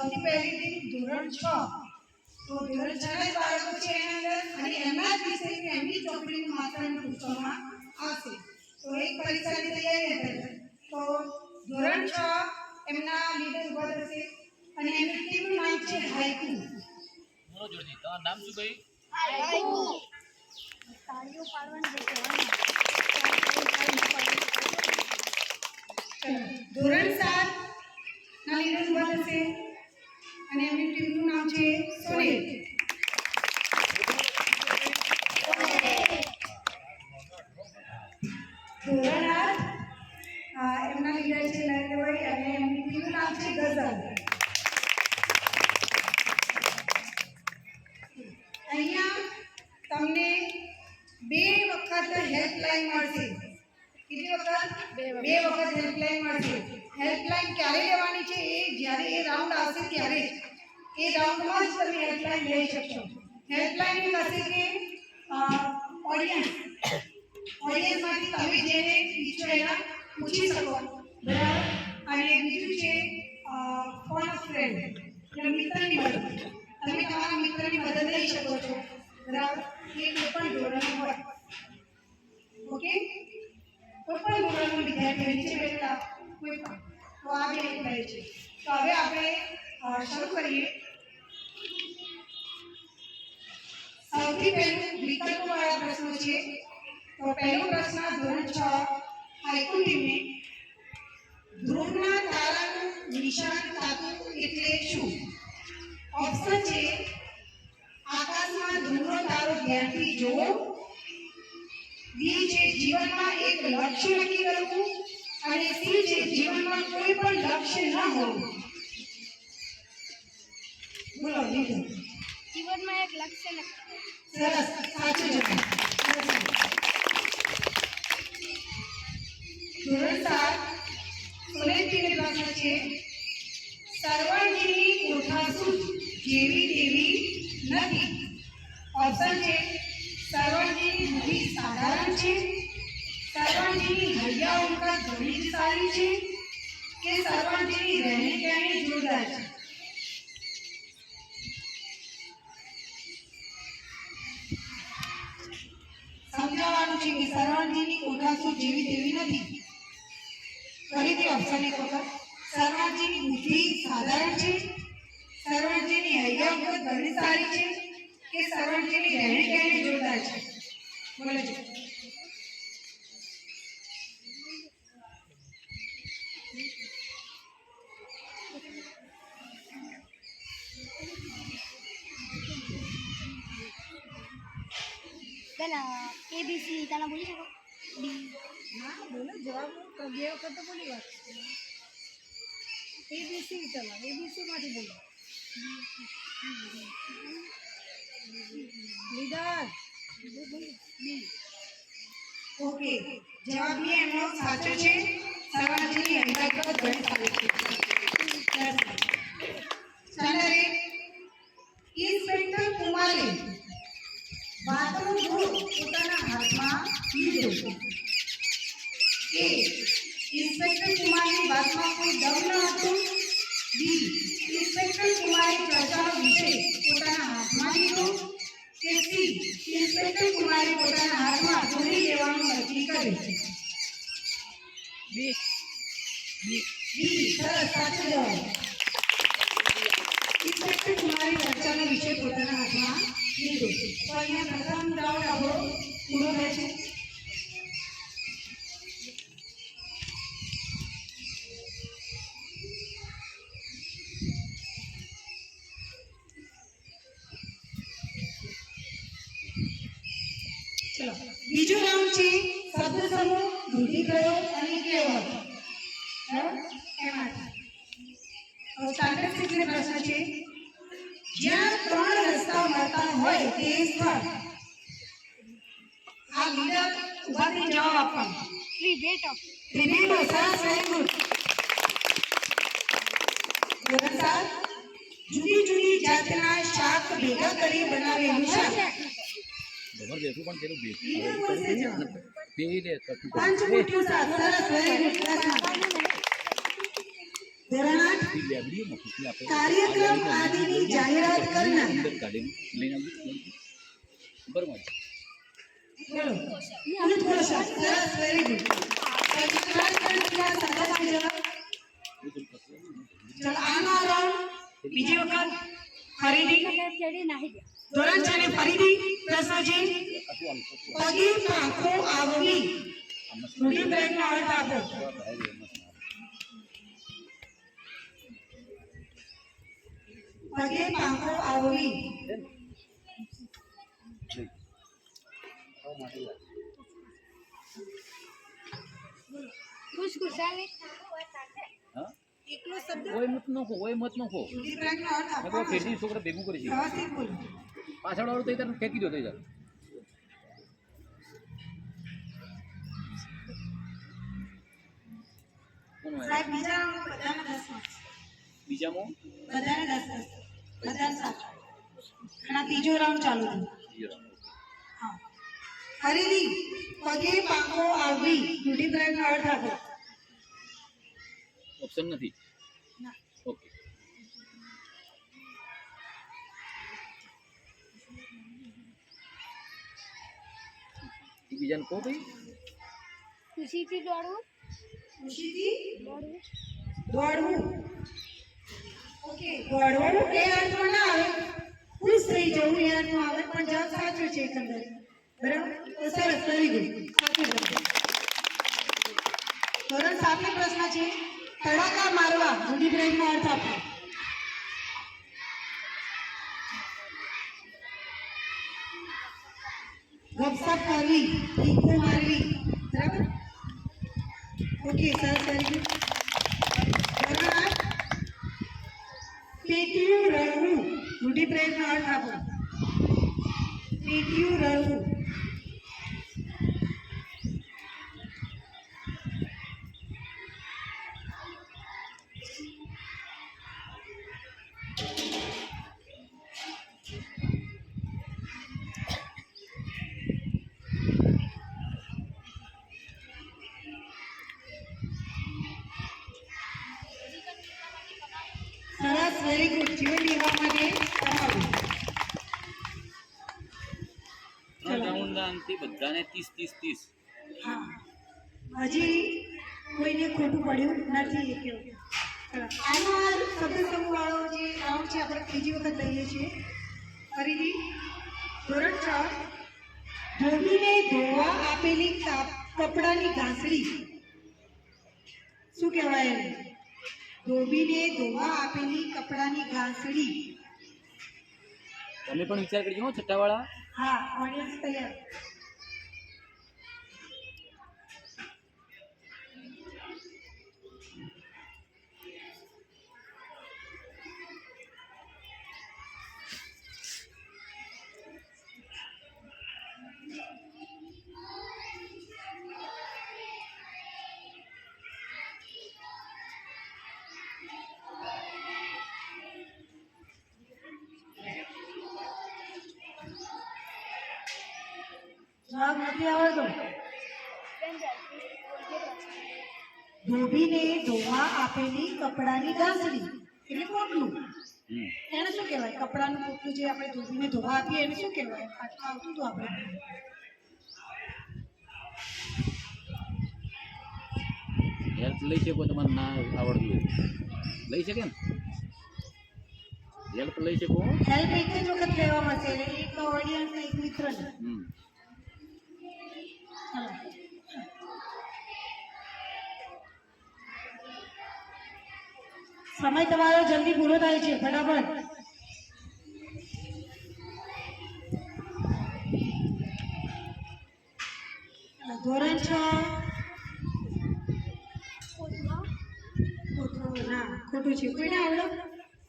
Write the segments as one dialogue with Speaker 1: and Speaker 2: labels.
Speaker 1: સૌથી પહેલી ટીમ ધોરણ 6 તો ધોરણ 6 ના બાળકો છે એના અંદર અને એમના જ વિષયની એમની ચોપડીનું માત્રાનું પૂછવામાં આવશે તો એક પરીક્ષાની તૈયારી કરે તો ધોરણ 6 એમના લીડર ઉભા થશે અને એમની ટીમનું નામ છે હાઈકુ
Speaker 2: બોલો જોરથી તમારું નામ શું ભાઈ
Speaker 3: હાઈકુ તાળીઓ પાડવાની છે
Speaker 1: ધોરણ 7 ના લીડર ઉભા થશે અને એમની ટીમનું નામ છે સોનેલ ધોરણ 8 એમના લીડર છે નરેન્દ્રભાઈ અને એમની ટીમનું નામ છે ગઝલ અહીંયા તમને 2 વખત હેલ્પલાઇન મળશે કેટલી વખત 2 વખત હેલ્પલાઇન મળશે હેલ્પલાઇન ક્યારે લેવાની છે એ જ્યારે એ રાઉન્ડ આવશે ત્યારે જ એ રાઉન્ડમાં જ તમે હેલ્પલાઇન લઈ શકશો હેલ્પલાઇન એ હશે કે ઓડિયન્સમાંથી તમે જેને ઈચ્છો એના પૂછી શકો બરાબર અને બીજું છે ફોન ઓફ ફ્રેન્ડ એટલે મિત્રની મદદ તમે તમારા મિત્રની મદદ લઈ શકો છો બરાબર એ કોઈ પણ ધોરણનો હોય ઓકે કોઈ પણ ધોરણનો વિદ્યાર્થી નીચે બેઠેલા કોઈ પણ તો આ બે હેલ્પલાઇન છે તો હવે આપણે શરૂ કરીએ સૌથી પહેલું વિકલ્પોવાળા પ્રશ્નો છે તો પહેલો પ્રશ્ન ધોરણ 6 હાઈકુ ટીમને ધ્રુવના તારાનું નિશાન થતું એટલે શું ઓપ્શન છે આકાશમાં ધ્રુવનો તારો ધ્યાનથી જોવો બી છે જીવનમાં એક લક્ષ્ય નક્કી કરવું અને સી છે જીવનમાં કોઈ પણ લક્ષ્ય ન હોવું બોલો બીજું
Speaker 3: જીવનમાં એક લક્ષ્ય નક્કી
Speaker 1: સરસ સાચું જવાબ ધોરણ 7 સોનેટીને પ્રશ્ન છે સર્વાંગીની કોઠાસૂઝ જેવી તેવી નથી ઓપ્શન છે સર્વાંગીની બુદ્ધિ સાધારણ છે સર્વાંગીની હૈયા ઉનકા ઘણી જ સારી છે કે સર્વાંગીની રહેણી કહેણી જોરદાર છે સમજાવવાનું છે કે સર્વાંગીની કોઠાસૂઝ જેવી તેવી નથી ફરીથી ઓપ્શન એક વખત સર્વાંગીની બુદ્ધિ સાધારણ છે સર્વાંગીની હૈયા ઘણી સારી છે કે સર્વાંગીની રહેણી કહેણી જોરદાર છે બોલો
Speaker 3: પેલા એબીસી તાના બોલી શકો ડી
Speaker 1: હા બોલો જવાબ તો બે વખત તો બોલી વાત એબીસી ચલો એબીસી માંથી બોલો લીડર બી ઓકે જવાબ બી એમનો સાચો છે સર્વાંગીની હૈયા ઘણી સારી છે ચાલો રે ઇન્સ્પેક્ટર કુમારે વાતનું ધૂળ પોતાના હાથમાં લીધું એ ઇન્સ્પેક્ટર કુમારની વાતમાં કોઈ દમ ન હતું બી ઇન્સ્પેક્ટર કુમારે ચર્ચાનો વિષય પોતાના હાથમાં લીધો કે સી ઇન્સ્પેક્ટર કુમારે પોતાના હાથમાં ધોરી લેવાનું નક્કી કર્યું બી સરસ સાચો જવાબ ઇન્સ્પેક્ટર કુમારે ચર્ચાનો વિષય પોતાના હાથમાં લીધો તો અહીંયા પ્રથમ રાઉન્ડ આપણો પૂરો થાય છે ચલો બીજો રાઉન્ડ છે શબ્દ સમૂહ રૂઢિપ્રયોગ અને કહેવત બરાબર એમાંથી સ્ટાન્ડર્ડ 6 નો પ્રશ્ન છે જ્યાં 3 રસ્તા મળતા હોય તે સ્થળ આ લીડર ઉભાથી જવાબ આપવાનો
Speaker 3: ત્રિભેટક
Speaker 1: સરસ વેરી ગુડ ધોરણ 7 જુદી જુદી જાતના શાક ભેગા કરી બનાવેલું શાક
Speaker 2: ખબર દેખું પણ પેલું
Speaker 1: લીડર બોલશે જવાબ
Speaker 2: બે લે કટુ
Speaker 1: પંચમુઠ્ઠું શાક સરસ વેરી ગુડ ધોરણ 8
Speaker 2: એ લેબડીઓ મૂકી આપણે
Speaker 1: કાર્યક્રમ આદિની જાહેરાત કરનાર.
Speaker 2: અંદર કાઢીને લઈને આવી બરાબર
Speaker 1: બોલો યુથ કૌશલ. સરસ, વેરી ગુડ. ચલો આનો રાઉન્ડ બીજી વખત ફરીથી
Speaker 3: ચડી નાહી ગયા.
Speaker 1: ધોરણ 6 ને ફરીથી પ્રશ્ન છે. પગે પાંખો આવવી રૂઢિપ્રયોગનો અર્થ આપો. પગે પાંખો આવવી.
Speaker 3: ખુશખુશાલી
Speaker 2: હા
Speaker 1: એકલો શબ્દ
Speaker 2: ઓય મત નખો
Speaker 1: રૂઢિપ્રયોગનો અર્થ
Speaker 2: મેં
Speaker 1: આપો.
Speaker 2: કોઈ ફેરથી છોકરા ભેગું કરી છે
Speaker 1: વ્યવસ્થિત બોલો.
Speaker 2: પાછળ વાળું થઈ તારે ફેંકી દો થઈ જાય કોણ હોય
Speaker 1: સાહેબ બીજા રાઉન્ડ બધાને 10 માર્ક્સ.
Speaker 2: બીજામાં
Speaker 1: બધાને 10 બધાને 7. અને આ ત્રીજો રાઉન્ડ ચાલુ છે. હા. ફરીથી પગે પાંખો આવવી રૂઢિપ્રયોગનો અર્થ આપો.
Speaker 2: ઓપ્શન નથી
Speaker 1: ના.
Speaker 2: ઓકે બીજાને કહો ભાઈ
Speaker 3: ખુશીથી દોડવું.
Speaker 1: ખુશીથી
Speaker 3: દોડવું.
Speaker 1: દોડવું. ઓકે, દોડવું એ અર્થમાં ના આવે, ખુશ થઈ જવું એ અર્થમાં આવે, પણ જવાબ સાચો છે એકંદરે. બરાબર? તો સરસ, વેરી ગુડ. સાચો જવાબ. ધોરણ 7 નો પ્રશ્ન છે. તડાકા મારવા રૂઢિપ્રયોગનો અર્થ આપો. ગપસપ કરવી, ટીકો મારવી. બરાબર? ઓકે, સરસ, વેરી ગુડ. ધોરણ 8 પેટીયું રળવું રૂઢિપ્રયોગનો અર્થ આપો. પેટીયું રળવું. સરસ, વેરી ગુડ. જીવન નિર્વાહ માટે કમાવું.
Speaker 2: રાઉન્ડના અંતે બધાને 30
Speaker 1: હા, હજી કોઈને ખોટું પડ્યું નથી એ કેવું. આનો આ શબ્દ સમૂહ વાળો જે રાઉન્ડ છે આપણે ત્રીજી વખત લઈએ છીએ. ફરીથી ધોરણ 6 ધોબીને ધોવા આપેલી કપડાની ઘાસડી. શું કહેવાય એને? ધોબીને ધોવા આપેલી કપડાની ઘાસડી.
Speaker 2: તમે પણ વિચાર કરજો હો છઠ્ઠાવાળા
Speaker 1: હા, ઓડિયન્સ તૈયાર. જવાબ નથી આવડતો. ધોબીને ધોવા આપેલી કપડાની ઘાસડી એટલે પોટલું. એને શું કહેવાય? કપડાનું પોટલું જે આપણે ધોબીને ધોવા આપીએ એને શું કહેવાય? પાછું આવતું હતું આપણે.
Speaker 2: હેલ્પ લઈ શકો તમારે ના આવડતું હોય લઈ શકે ને હેલ્પ લઈ શકો
Speaker 1: હેલ્પ એક જ વખત લેવા મળશે એટલે એક ઓડિયન્સ એક મિત્રને. ચાલો. સમય તમારો જલ્દી પૂરો થાય છે, ફટાફટ. ધોરણ 6 ના ખોટું છે. કોઈને આવડો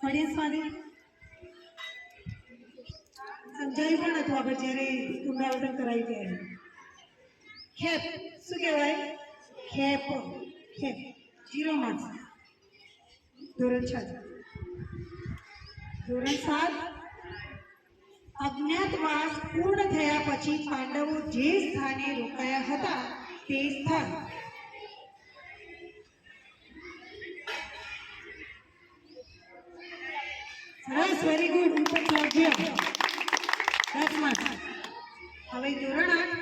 Speaker 1: ઓડિયન્સમાંથી સમજાયું પણ હતું આપણે જ્યારે પુનરાવર્તન કરાવી ત્યારે. ખેપ શું કહેવાય? ખેપ. ખેપ 0 માર્ક્સ. ધોરણ 6. ધોરણ 7 અજ્ઞાતવાસ પૂર્ણ થયા પછી પાંડવો જે સ્થાને રોકાયા હતા તે સ્થાન. સરસ, વેરી ગુડ. ઉપર ચડજો. 10 માર્ક્સ. હવે ધોરણ 8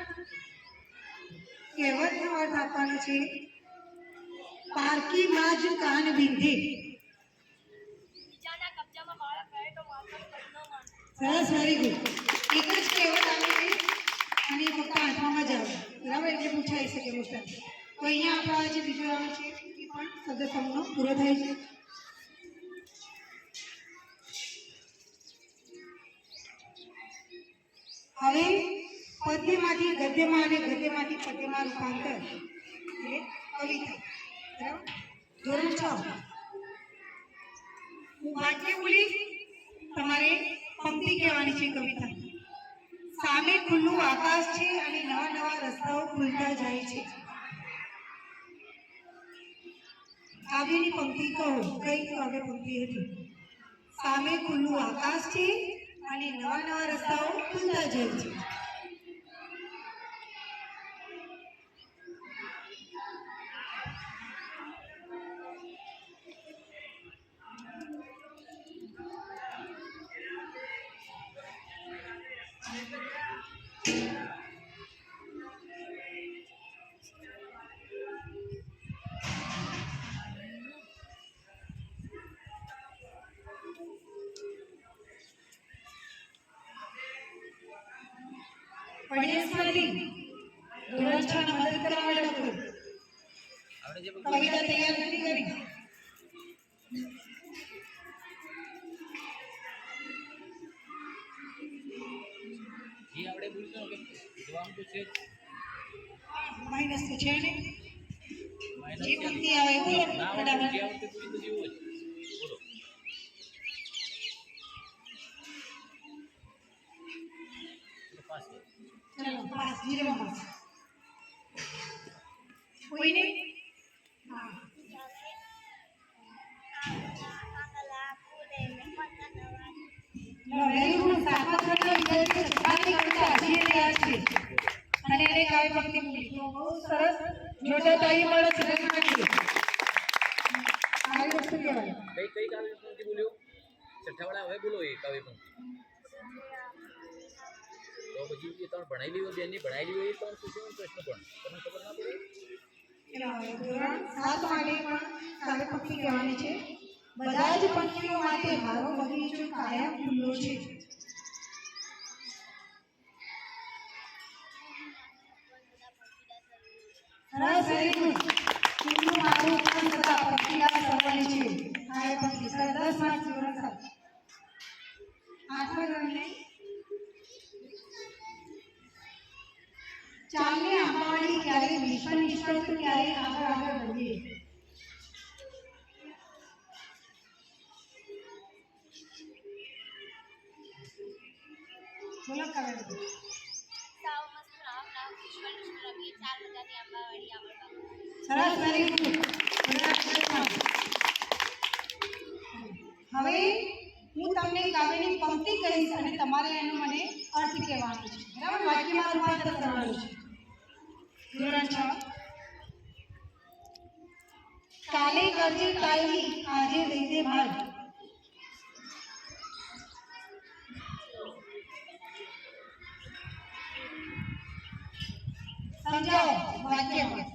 Speaker 1: કહેવતનો અર્થ આપવાનો છે. પારકી બાજ કાન વિંધે.
Speaker 3: બીજાના કબજામાં બાળક રહે તો માતા ન માને.
Speaker 1: સરસ, વેરી ગુડ. એક જ કહેવત આવે છે અને ફક્ત 8માં જ આવે, બરાબર? એટલે પૂછાઈ શકે મોસ્ટ. તો અહીંયા આપણો આજે બીજો આવે છે એ પણ શબ્દ સમૂહનો પૂરો થાય છે. હવે પદ્યમાંથી ગદ્યમાં અને ગદ્યમાંથી પદ્યમાં રૂપાંતર એટલે કવિતા, બરાબર? ધોરણ 6 હું વાક્ય બોલીશ, તમારે પંક્તિ કહેવાની છે કવિતા. સામે ખુલ્લું આકાશ છે અને નવા નવા રસ્તાઓ ખુલતા જાય છે. કાવ્યની પંક્તિ કહો, કઈ કાવ્ય પંક્તિ હતી? સામે ખુલ્લું આકાશ છે અને નવા નવા રસ્તાઓ ખુલતા જાય છે. પણેશમાંથી ધોરણ 6 ને મદદ કરવા માટે લખો.
Speaker 2: આપણે જે
Speaker 1: કવિતા તૈયાર નથી કરી.
Speaker 2: જે આપણે બોલતો કે જવાનું તો છે જ.
Speaker 1: માઇનસ તો છે ને,
Speaker 2: માઇનસ
Speaker 1: જે પંક્તિ આવે એ બોલો
Speaker 2: ના
Speaker 1: ફટાફટ.
Speaker 2: જે આવડતું પૂરી તો જેવું જ બોલો. ચલો પાસ કરો.
Speaker 1: ચલો પાસ, 0 પાસ. કોઈને? હા, વેરી ગુડ. સાતમા ધોરણનો વિદ્યાર્થી છે. છઠ્ઠાની કવિતા હજી એને યાદ છે અને એને કાવ્ય પંક્તિ બોલી. તો બહુ સરસ. જોરદાર તાળી મળે છે. આવી વસ્તુ કહેવાય.
Speaker 2: કઈ કાવ્ય પંક્તિ બોલ્યો? છઠ્ઠાવાળા હવે બોલો એ કાવ્ય પંક્તિ. તો પછી એ તમે ભણાયેલી હોય, બેનની ભણાયેલી હોય એ તમે પૂછ્યો પ્રશ્ન પણ તમને ખબર ના પડે.
Speaker 1: ધોરણ 7 માટે પણ કાવ્ય પંક્તિ કહેવાની છે. બધા જ પંખીઓ માટે મારો બગીચો કાયમ ખુલ્લો છે. સરસ, વેરી ગુડ. ખુલ્લું મારું પણ સદા પંખીડા સર્વને છે. કાવ્ય પંક્તિ. સરસ, 10 માર્ક્સ ધોરણ 7. 8મા ધોરણને ચાલને આંબાવાળી ક્યારે નિષ્ફળ તો ક્યારે આગળ વધીએ. બોલો કાવ્ય પંક્તિ.
Speaker 3: સાવ મસ્ત રામ રામ ઈશ્વર ઈશ્વર રમીએ 4 મજાની આંબાવાળી આવડવા.
Speaker 1: સરસ, વેરી ગુડ. હવે હું તમને કાવ્યની પંક્તિ કહીશ અને તમારે એનો મને અર્થ કહેવાનો છે, બરાબર? વાક્યમાં રૂપાંતર કરવાનું છે. ધોરણ 6. કાલે કરજે કાયમી, આજે દઈ દે ભાગ. સમજાવો વાક્યમાં.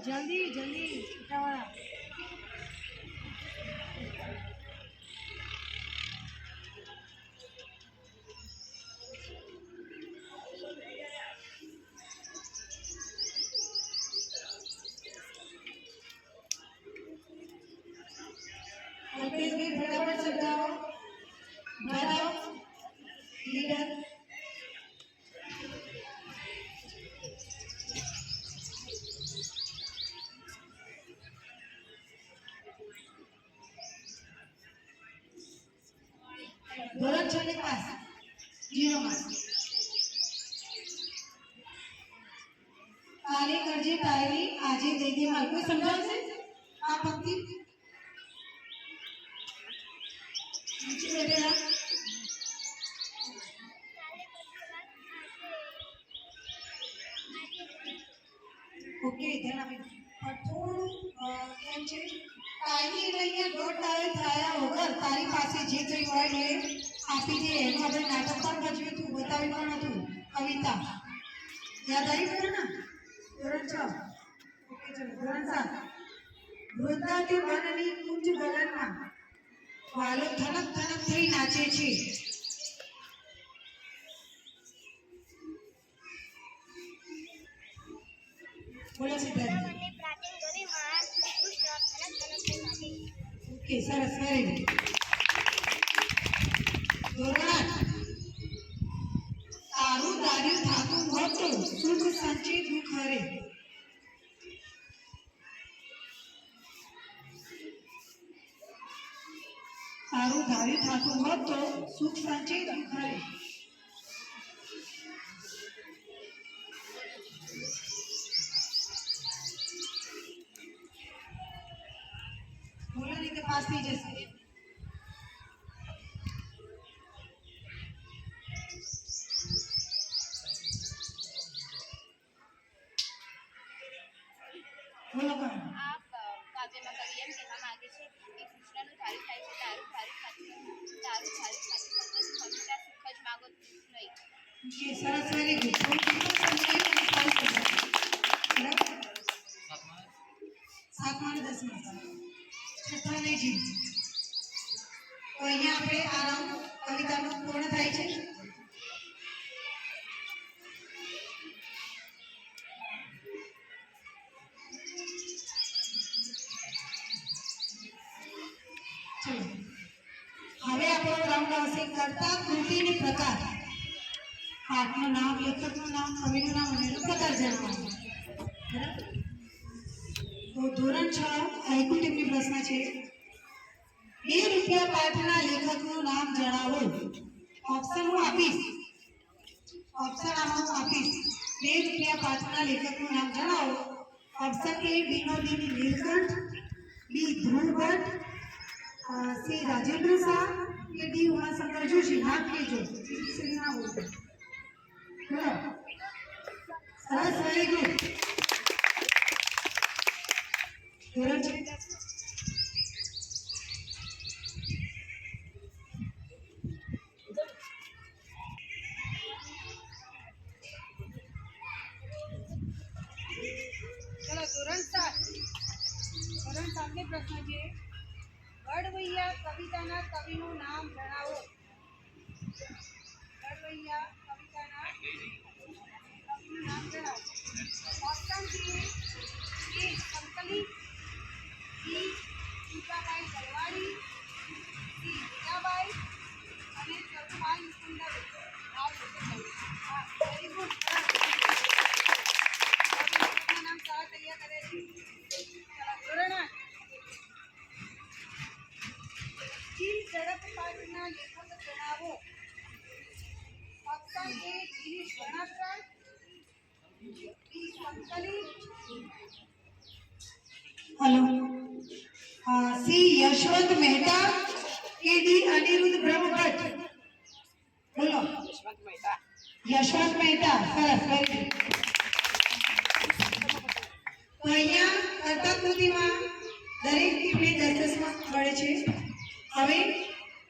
Speaker 1: જલ્દી જલ્દી ઉતાવળા. અલ્પેશભાઈ ફટાફટ સમજાવો. બતાવો લીડર. ધોરણ 6 ને પાસ, 0 માર્ક્સ. કાલે કરજે કાયમી, આજે દઈ દે માલ. કોઈ સમજાવશે? આ પંક્તિ નીચે બેઠેલા ઓકે ધ્યાન આપી પણ થોડું એમ છે કાયમી લઈને દોઢ ડાળે થયા વગર તારી પાસે જે કંઈ હોય એ આપી દે એનું આપણે નાટક પણ ભજવ્યું હતું બતાવ્યું પણ હતું કવિતા યાદ આવી ગયું ને ધોરણ 6 ઓકે ચલો ધોરણ 7 વૃંદાથી વનની કુંજ ગગનમાં વાલો થનક થનક થઈ નાચે છે બોલો સિદ્ધાર્થ ઓકે સરસ વેરી ગુડ ધોરણ 8 તારું ધાર્યું થાતું હતું સુખ સંચિત દુઃખ હરે તારું ધાર્યું થાતું હતું સુખ સંચિત દુઃખ હરે બોલો રીતે પાસ થઈ જશે બોલો કામ
Speaker 3: આ કાવ્યમાં કવિ એમ કહેવા માંગે છે કે કૃષ્ણનું ધાર્યું થાય છે તારું ધાર્યું સાચું હંમેશા સુખ જ માગો નહીં
Speaker 1: કે સરસ વેરી ગુડ સાતમા અને 10મા છઠ્ઠા ને જી તો અહીંયા આપણે આરામ કવિતાનું પૂર્ણ થાય છે હવે આપણો રાઉન્ડ આવશે કર્તા કૃતિની પ્રકાર પાઠનું નામ લેખકનું નામ કવિનું નામ અને એનો પ્રકાર જણાવવાનો બરાબર તો ધોરણ 6 હાઈકુ ટીમની પ્રશ્ન છે 2 રૂપિયા પાઠના લેખકનું નામ જણાવો ઓપ્શન હું આપીશ ઓપ્શન આમાં આપીશ 2 રૂપિયા પાઠના લેખકનું નામ જણાવો option A Vinodini Nilkanth B Dhruv Bhatt C Rajendra Shah કે ડી ઉમાશંકર જોશી નામ કહેજો શ્રી નામ બોલો સરસ વેરી ગુડ ધોરણ 6 ચલો ધોરણ 7 ની પ્રશ્ન છે ગઢવૈયા કવિતાના કવિનું નામ જણાવો ગઢવૈયા કવિતાના કવિનું નામ જણાવો ઓપ્શન છે એ સંકલિત બી સીતાબાઈ ગરવાડી સી મીરાબાઈ અને ચતુબાઈ સુંદર હા વેરી ગુડ નામ સારા તૈયાર કરે છે ધોરણ 8 ચીલ ઝડપ પાઠના લેખક જણાવો ઓપ્શન એ ગિરીશ ગણાત્રા બી સંકલિત હેલો સી યશવંત મહેતા કે ડી અનિરુદ્ધ બ્રહ્મભટ્ટ બોલો યશવંત મહેતા સરસ વેરી ગુડ તો અહીંયા કર્તા કૃતિમાં દરેક ટીમને 10 માર્ક મળે છે હવે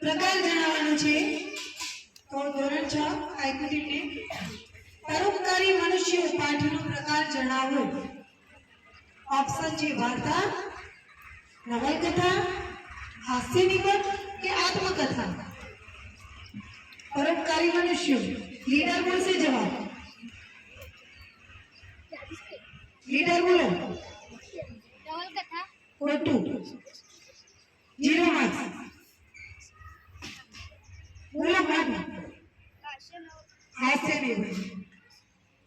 Speaker 1: પ્રકાર જણાવવાનો છે તો ધોરણ 6 હાઈકુ ટીમને પરોપકારી મનુષ્યો પાઠનો પ્રકાર જણાવો ઓપ્શન છે વાર્તા નવલકથા હાસ્ય નિબંધ કે આત્મકથા પરોપકારી મનુષ્યો લીડર બોલશે જવાબ લીડર બોલો
Speaker 3: નવલકથા
Speaker 1: ખોટું 0 માર્ક્સ બોલો બાબુ હાસ્ય નિબંધ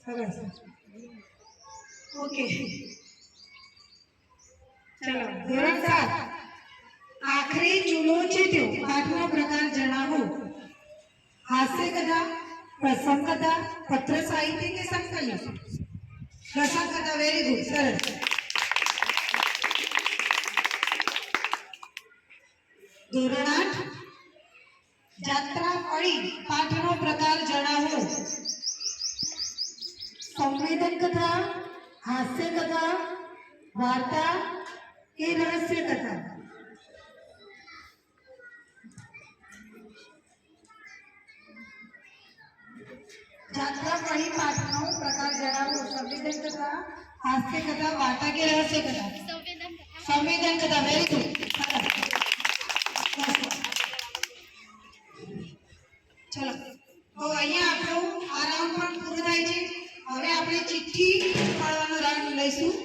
Speaker 1: સરસ ઓકે ચલો ધોરણ 7 આખરી ચૂલો ચીટ્યો પાઠનો પ્રકાર જણાવો હાસ્ય કથા પ્રસંગ કથા પત્ર સાહિત્ય કે સંકલિત પ્રસંગ કથા વેરી ગુડ સરસ ધોરણ 8 જાત્રા ફળી પાઠનો પ્રકાર જણાવો. સંવેદન કથા, હાસ્ય કથા, વાર્તા કે રહસ્ય કથા. જાત્રા ફળી પાઠનો પ્રકાર જણાવો. સંવેદન કથા, હાસ્ય કથા, વાર્તા કે રહસ્ય કથા.
Speaker 3: સંવેદન કથા.
Speaker 1: સંવેદન કથા. Very good. ચલો તો અહીંયા આપણો આ રાઉન્ડ પણ પૂરો થાય છે. હવે આપણે ચિઠ્ઠી પાડવાનો રાઉન્ડ લઈશું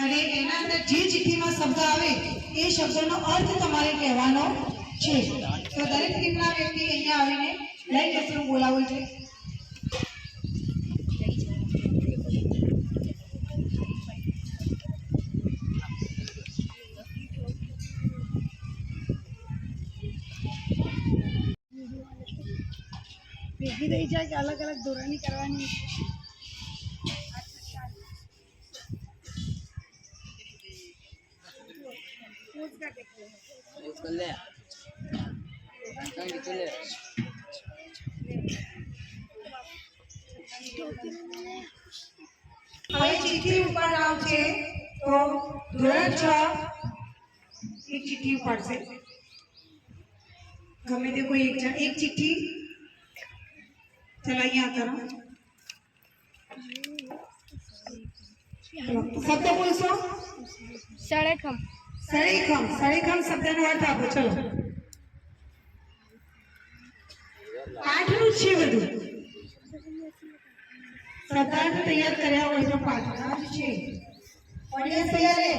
Speaker 1: અને એના અંદર જે ચિઠ્ઠીમાં શબ્દ આવે એ શબ્દનો અર્થ તમારે કહેવાનો છે. તો દરેક ટીમના વ્યક્તિ અહીંયા આવીને લઈ જશે. હું બોલાવું છે.
Speaker 4: ભેગી થઈ જાય કે અલગ અલગ ધોરણની કરવાની.
Speaker 1: હવે ચિઠ્ઠી ઉપર રાઉન્ડ છે. તો ધોરણ 6 એક ચિઠ્ઠી ઉપાડશે. ગમે તે કોઈ એક ચિઠ્ઠી. ચલો અહીંયા કરો. શબ્દ બોલશો.
Speaker 4: સળેખમ.
Speaker 1: સળેખમ. સળેખમ શબ્દનો અર્થ આપો. ચલો પાઠનું છે બધું. પદાર્થ તૈયાર કર્યા હોય તો પાઠના જ છે. ઓડિયન્સ તૈયાર છે.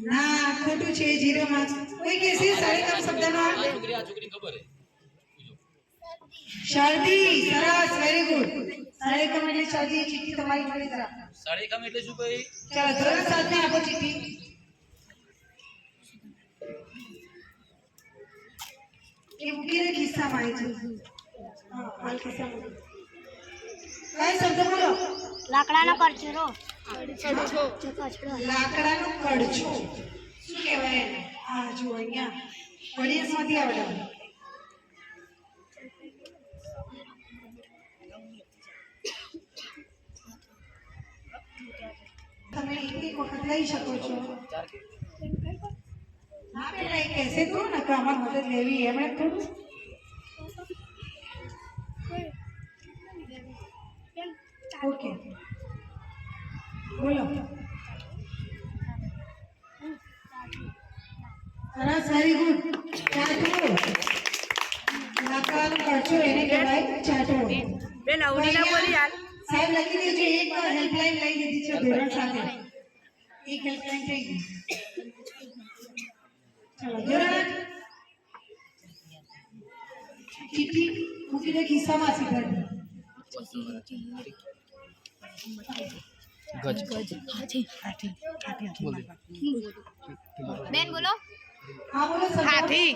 Speaker 1: ના ખોટું છે. 0 માર્ક્સ. કોઈ કહેશે સળેખમ શબ્દનો અર્થ? શરદી. સરસ. Very good. સળેખમ એટલે શરદી. ચિઠ્ઠી તમારી મારી તરફ.
Speaker 2: સળેખમ એટલે શું ભાઈ?
Speaker 1: ચાલો ધોરણ 7 ને આપો ચિઠ્ઠી. એ મૂકીને ખિસ્સામાં આવી છે. હા હાલ ખિસ્સામાં. કઈ શબ્દ બોલો.
Speaker 4: લાકડાનો કરચરો.
Speaker 1: લાકડાનો કડછો. શું કહેવાય એને? આ જો અહીંયા ઓડિયન્સમાંથી આવડે. તમે એક વખત લઈ શકો છો. ના પેલા એ કહેશે તો ને કે અમારે મદદ લેવી એમણે થોડું. ઓકે બોલો. સરસ. Very good. ચાટો. લાકડાનો કડછો એને કહેવાય ચાટો.
Speaker 4: બેન અવડી ના બોલી યાર.
Speaker 1: સાહેબ લખી દેજો. એક હેલ્પલાઇન લઈ લીધી છે ધોરણ સાથે. એક હેલ્પલાઇન થઈ ગઈ. ચલો ધોરણ ચિઠ્ઠી મૂકીને ખિસ્સામાં સીધા.
Speaker 3: બેન બોલો.
Speaker 1: હા બોલો.
Speaker 4: હાથી.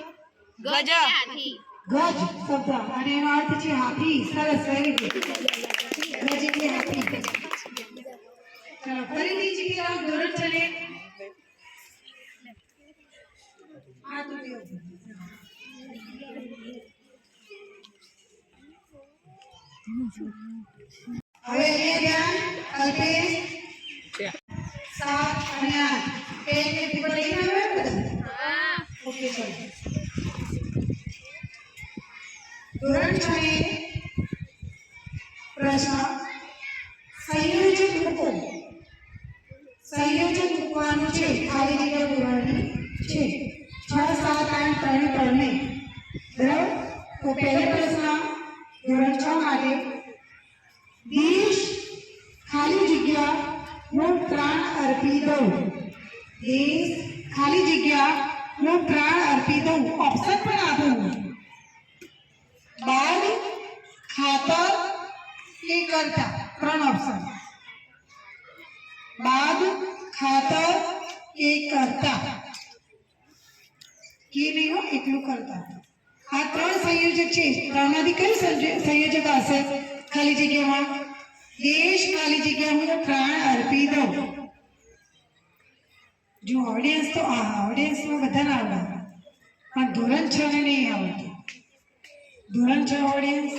Speaker 4: ગજ.
Speaker 3: હાથી.
Speaker 1: ગજ શબ્દ અને એનો અર્થ છે હાથી. સરસ. Very good. ગજ એટલે હાથી. ચલો ફરીથી ચિઠ્ઠી લાવો. ધોરણ 6 ને આ તો હવે અહીંયા ધ્યાન. કલ્પેશ 7 અને 8 પેન ને પેપર લઈને આવ્યા બધા.
Speaker 3: હા.
Speaker 1: ઓકે ચલો. ધોરણ 6 પ્રશ્ન સંયોજક મૂકો. સંયોજક મૂકવાનું છે. ખાલી જગ્યા પૂરવાની છે. 6 7 8 3 3 બરાબર. તો પહેલો પ્રશ્ન ધોરણ 6 માટે દેશ ખાલી જગ્યા હું પ્રાણ અર્પી દઉં. દેશ ખાલી જગ્યા હું પ્રાણ અર્પી દઉં. ઓપ્શન પણ આપું. કરતા 3 ઓપ્શન બાદ ખાતર કે કરતા કે નહીં હો એટલું કરતા આ 3 સંયોજક છે ત્રણમાંથી કયું સંયોજક હશે ખાલી જગ્યામાં દેશ ખાલી જગ્યા હું પ્રાણ અર્પી દઉં જો ઓડિયન્સ તો ઓડિયન્સમાં બધાને આવડે પણ ધોરણ 6 ને નહીં આવડતું ધોરણ 6 ઓડિયન્સ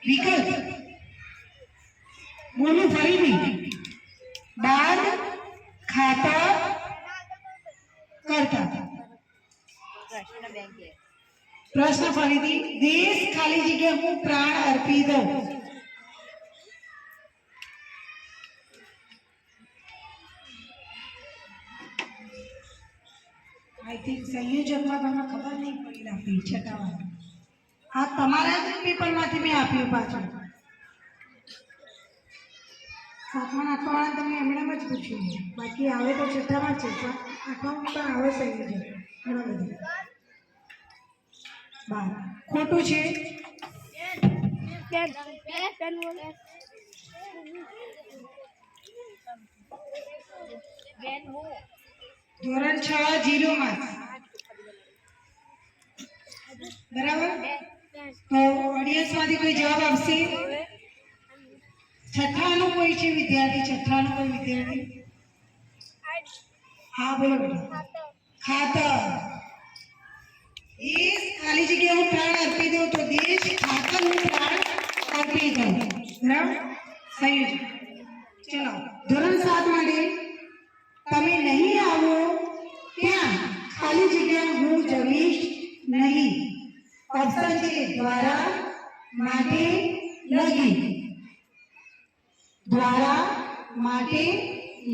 Speaker 1: વિકલ્પ બોલું ફરીથી બાદ ખાતર કરતા પ્રશ્ન ફરીથી દેશ ખાલી જગ્યા હું પ્રાણ અર્પી દઉં આઈ થિંક સંયોજકમાં તમને ખબર નહીં પડી લાગતી છઠ્ઠાવાળા આ તમારા જ પેપરમાંથી મેં આપ્યું પાછું સાતમા આઠમા તમને એમણે જ પૂછ્યું બાકી આવે તો છઠ્ઠામાં છે આઠમામાં પણ આવે સંયોજક ઘણા બધા 12 ખોટું છે ધોરણ 6 0 માં બરાબર તો ઓડિયન્સમાંથી કોઈ જવાબ આપશે છઠ્ઠાનું કોઈ છે વિદ્યાર્થી છઠ્ઠાનું કોઈ વિદ્યાર્થી હા બોલો બેટા ખાતર દેશ ખાલી જગ્યા હું પ્રાણ અર્પી દઉં તો દેશ ખાતર હું પ્રાણ અર્પી દઉં બરાબર સંયોજક ચલો ધોરણ 7 માટે તમે નહીં આવો ત્યાં ખાલી જગ્યા હું જમીશ નહીં ઓપ્શન છે દ્વારા માટે લગી દ્વારા માટે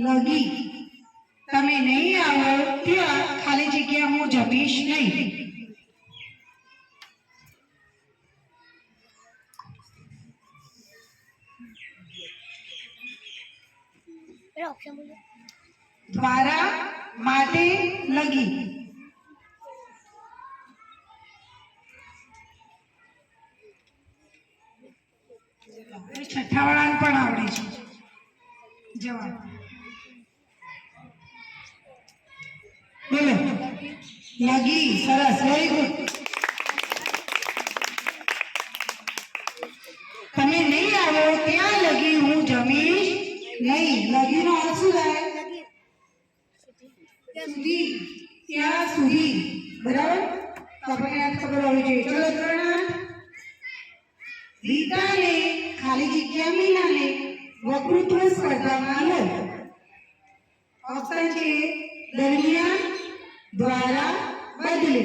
Speaker 1: લગી તમે નહીં આવો ત્યાં ખાલી જગ્યા હું જમીશ નહીં દ્વારા માટે લગી છઠ્ઠા વાળાને પણ આવડે છે જવાબ બોલો લગી સરસ વેરી ગુડ તમે નહીં આવો ત્યાં લગી હું જમીશ નહીં લગીનો અર્થ શું થાય સુધી ત્યાં સુધી બરાબર આપણને આ ખબર હોવી જોઈએ ચલો ત્રણ રીતાને ખાલી જગ્યા મીનાને વક્તૃત્વ સ્પર્ધામાં લો ઓપ્શન છે દરમિયાન દ્વારા બદલે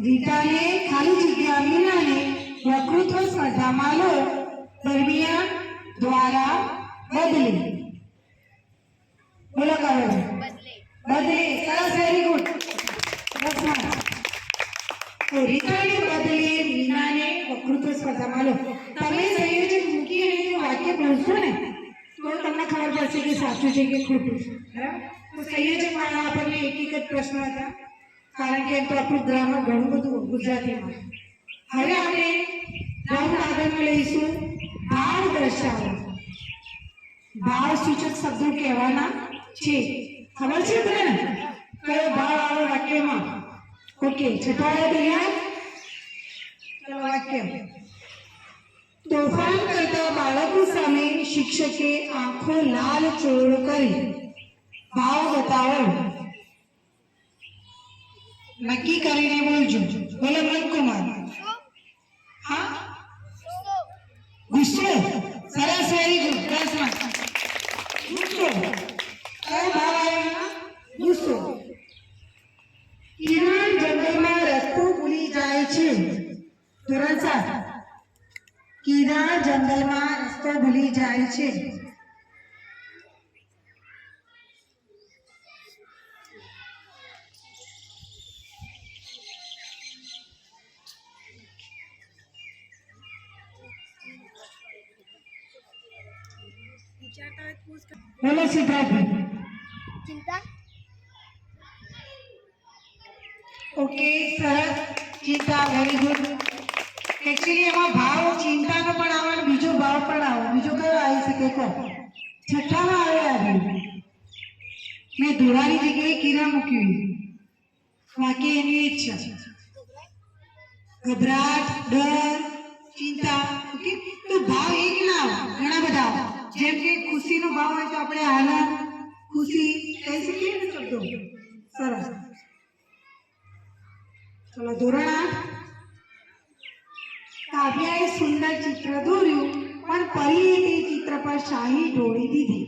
Speaker 1: રીતાને ખાલી જગ્યા મીનાને વક્તૃત્વ સ્પર્ધામાં લો દરમિયાન દ્વારા બદલે બોલો કરો બદલે સરસ વેરી ગુડ તો રીતાને બદલે મીનાને વક્તૃત્વ સ્પર્ધામાં લો તમે સંયોજક મૂકી અને વાક્ય બોલશો ને તો તમને ખબર પડશે કે સાચું છે કે ખોટું છે બરાબર તો સંયોજક વાળા આપણને એક જ પ્રશ્ન હતા કારણ કે તો આપણું ગ્રામર ઘણું બધું ગુજરાતીમાં હવે આપણે રાઉન્ડ આગળમાં લઈશું ભાવ દર્શાવો ભાવ સૂચક શબ્દો કહેવાના છે ખબર છે તમને કયો ભાવ આવે વાક્યમાં ઓકે છઠ્ઠા તૈયાર ચલો વાક્ય તોફાન કરતા બાળકો સામે શિક્ષકે આંખો લાલ ચોળ કરી ભાવ બતાવો નક્કી કરીને બોલજો બોલો મનકુમાર હા ગુસ્સો સરસ વેરી ગુડ ક્લાસમાં ગુસ્સો કયો ભાવ આવ્યો ગુસ્સો કિરણ જંગલમાં રસ્તો ભૂલી જાય છે ધોરણ 7 કિરણ જંગલમાં રસ્તો ભૂલી જાય છે બોલો સિદ્ધાર્થભાઈ
Speaker 4: ચિંતા
Speaker 1: ઓકે સરસ ચિંતા, વેરી ગુડ. એકચ્યુઅલી એમાં ભાવ ચિંતાનો પણ આવે અને બીજો ભાવ પણ આવે. બીજો કયો આવી શકે કહો? છઠ્ઠામાં આવે આવી. મેં ધોરાની જગ્યાએ કીરા મૂક્યું. વાક્ય એની જ છે. ગભરાટ, ડર, ચિંતા. ઓકે, તો ભાવ એક ના આવે, ઘણા બધા આવે. જેમ કે ખુશીનો ભાવ હોય તો આપણે આનંદ, ખુશી કહી શકીએ ને શબ્દો. સરસ. ચલો ધોરણ 8. કાવ્યાએ સુંદર ચિત્ર દોર્યું પણ પરીએ તે ચિત્ર પર શાહી ઢોળી દીધી.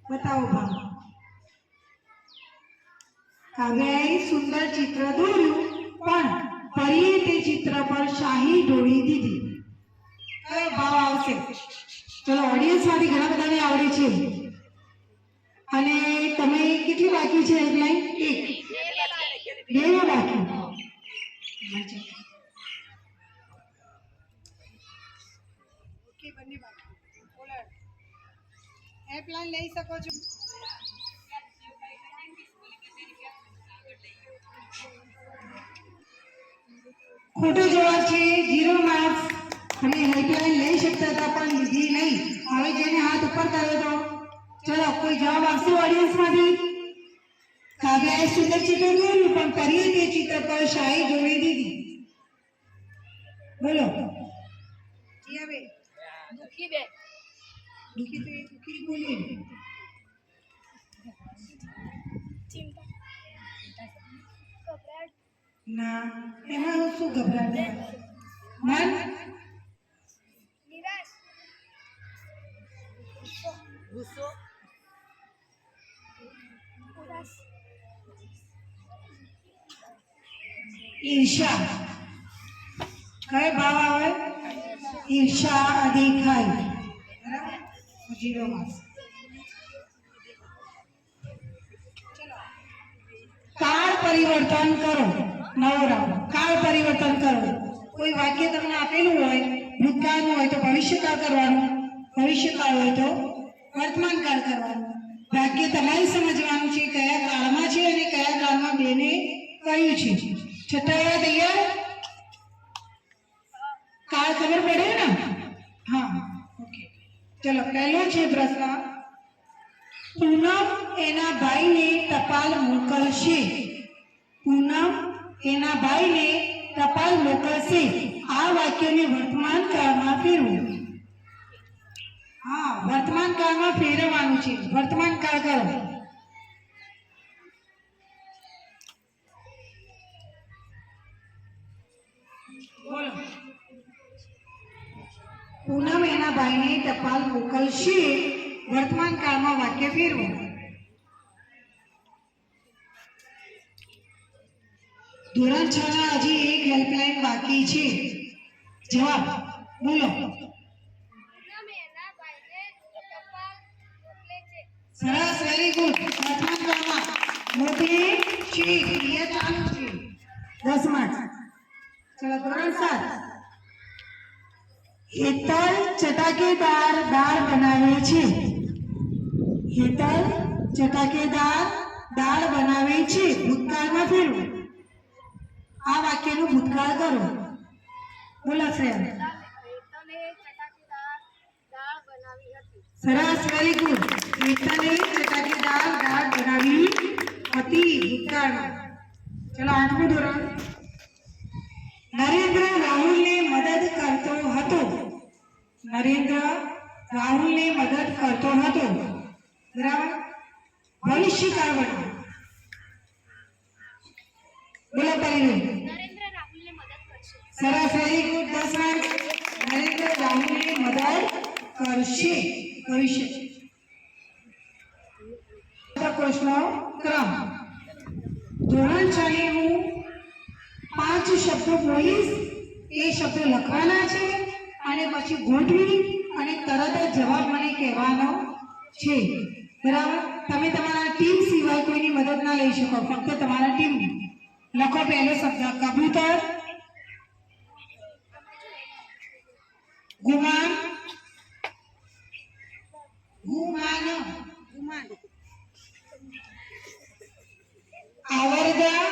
Speaker 1: બતાવો ભાવ. કાવ્યાએ સુંદર ચિત્ર દોર્યું પણ પરીએ તે ચિત્ર પર શાહી ઢોળી દીધી. કયો ભાવ આવશે? ચલો ઓડિયન્સમાંથી ઘણા બધાને આવડે છે. અને તમે કેટલી બાકી છે હેલ્પલાઇન? 1 2 બાકી. ઓકે, બંને બાકી. બોલો, હેલ્પલાઇન લઈ શકો છો. ખોટો જવાબ છે, 0 માર્ક્સ. તમે હેલ્પલાઇન લઈ શકતા હતા પણ લીધી નહીં. હવે જેને હાથ ઉપર કર્યો તો ચલો કોઈ જવાબ આપશે ઓડિયન્સમાંથી? કાવ્યાએ સુંદર ચિત્ર દોર્યું પણ પરીએ તે ચિત્ર પર શાહી ઢોળી દીધી. બોલો. જીયાબેન.
Speaker 3: દુઃખી બે
Speaker 1: દુઃખી તો એ દુઃખી બોલી. ના, એમાં શું ગભરાટ? મન
Speaker 3: નિરાશ ગુસ્સો ઉદાસ
Speaker 1: ઈર્ષા. કયો ભાવ આવે? ઈર્ષા, અધિખાઈ. બરાબર, 0 માર્ક્સ. કાળ પરિવર્તન કરો. નવો રાઉન્ડ. કાળ પરિવર્તન કરો. કોઈ વાક્ય તમને આપેલું હોય, ભૂતકાળનું હોય તો ભવિષ્યકાળ કરવાનું, ભવિષ્યકાળ હોય તો વર્તમાન કાળ કરવાનું. વાક્ય તમારે સમજવાનું છે કયા કાળમાં છે અને કયા કાળમાં બેને કહ્યું છે. છઠ્ઠા તૈયાર? કાળ ખબર પડે ને? હા, ઓકે. ચલો પહેલો છે પ્રશ્ન. પૂનમ એના ભાઈને ટપાલ મોકલશે. પૂનમ એના ભાઈને ટપાલ મોકલશે. આ વાક્યને વર્તમાન કાળમાં ફેરવો. હા, વર્તમાન કાળમાં ફેરવવાનું છે. વર્તમાન કાળ કરો. બોલો. પૂનમ એના ભાઈને ટપાલ મોકલશે. વર્તમાન કાળમાં વાક્ય ફેરવો. ધોરણ 6 ના હજી એક હેલ્પલાઇન બાકી છે. જવાબ બોલો. સરસ, વેરી ગુડ. વર્તમાન કાળમાં મોકલે છે. ક્રિયા ચાલુ છે. 10 માર્ક્સ. ચલો ધોરણ 7. હેતલ ચટાકેદાર દાળ બનાવે છે. હેતલ ચટાકેદાર દાળ બનાવે છે. ભૂતકાળમાં ફેરવો. આ વાક્યનું ભૂતકાળ કરો. બોલો શ્રેયા. સરસ, વેરી ગુડ. હેતલે ચટાકેદાર દાળ બનાવી હતી ભૂતકાળમાં. ચલો 8મું ધોરણ. નરેન્દ્ર રાહુલને મદદ કરતો હતો. નરેન્દ્ર રાહુલને મદદ કરતો હતો. બરાબર, ભવિષ્યકાળ બનાવો. બોલો પરિણામ.
Speaker 3: નરેન્દ્ર રાહુલને મદદ કરશે.
Speaker 1: સરસ, વેરી ગુડ. 10 માર્ક. નરેન્દ્ર રાહુલને મદદ કરશે. ભવિષ્ય. પ્રશ્નો ક્રમ. ધોરણ 6 ને હું 5 શબ્દો બોલીશ. એ શબ્દો લખવાના છે અને પછી ગોઠવી અને તરત જ જવાબ મને કહેવાનો છે. બરાબર, તમે તમારા ટીમ સિવાય કોઈની મદદ ના લઈ શકો. ફક્ત તમારા ટીમ. લખો પહેલો શબ્દ કબૂતર. ગુમાન. ગુમાન. ગુમાન. આવરદા.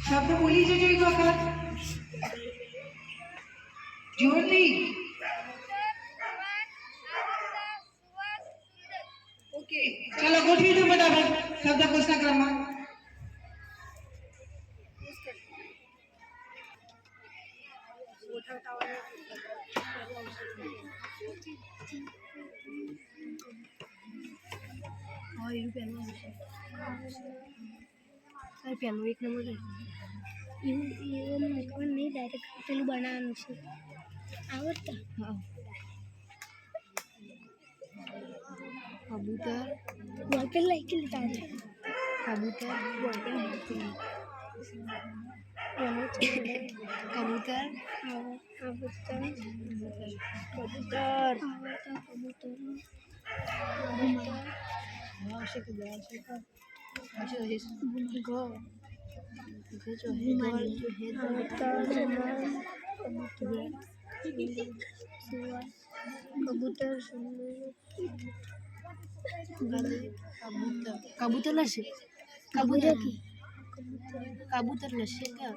Speaker 1: શબ્દ બોલી જજો એક વખત જોરથી. ઓકે ચલો ગોઠવી દો ફટાફટ શબ્દકોશના ક્રમમાં.
Speaker 4: પહેલું એક નંબર એવું મૂકવાનું નહીં, ડાયરેક્ટ પેલું બનાવવાનું છે. આવડતા કબૂતર બોલપેન લઈ કે તારે કબૂતર બોલપેન કબૂતર કબૂતર कबूतर लसे कबूतर की कबूतर लसे का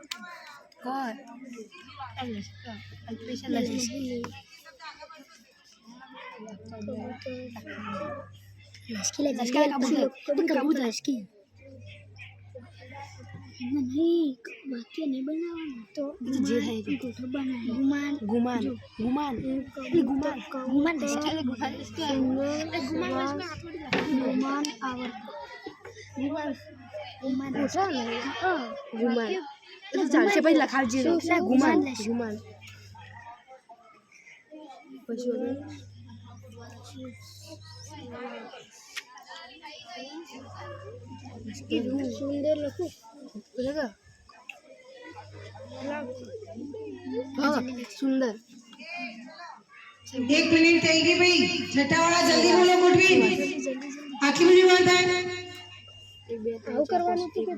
Speaker 4: कर लसे का अल्पेशा लसे लसकी कबूतर लसकी नहीं वाक्य नहीं बनाना तो जे है गुमान गुमान गुमान गुमान गुमान गुमान आवर गुमान गुमान गुमान तो चालશે પછી લખાવજે ગુમાન ગુમાન પછી સુંદર લખું લગા हाँ सुंदर.
Speaker 1: 1 મિનિટ થઈ ગઈ ભાઈ. છઠ્ઠાવાળા જલ્દી બોલો ગોઠવી. આટલી બધી વાત થાય.
Speaker 4: આવું કરવાનું હતું કે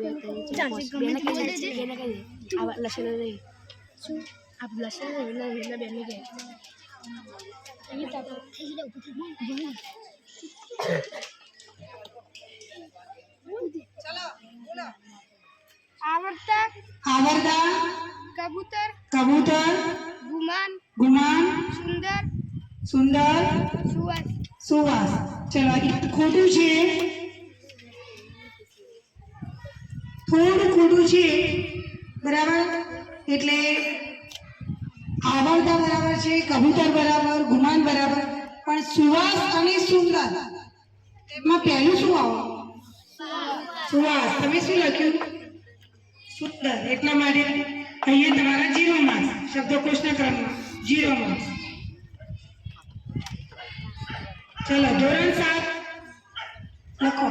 Speaker 4: ચાલશે ગમે તે બોલી દેજે. બેને કહી દે આ લસણ નહીં શું આપ લસણ નહીં ના બેને કહે અહીં તાપ થઈ ગયો ઉભી
Speaker 1: ચલો બોલો.
Speaker 4: आवड़ता
Speaker 1: આવરદા
Speaker 4: कबूतर
Speaker 1: કબૂતર
Speaker 4: गुमान
Speaker 1: ગુમાન
Speaker 4: सुंदर
Speaker 1: સુંદર
Speaker 4: सुवास
Speaker 1: સુવાસ. ચલો એક ખોટું છે, થોડું ખોટું છે બરાબર. એટલે આવરદા બરાબર છે, કબૂતર બરાબર, ગુમાન બરાબર, પણ સુવાસ અને સુંદર એમાં પહેલું શું આવે? સુવાસ. તમે શું લખ્યું? સુંદર. એટલા માટે અહીંયા તમારા 0 માર્ક્સ. શબ્દકોશના ક્રમમાં 0 માર્ક્સ. ચલો ધોરણ 7 લખો.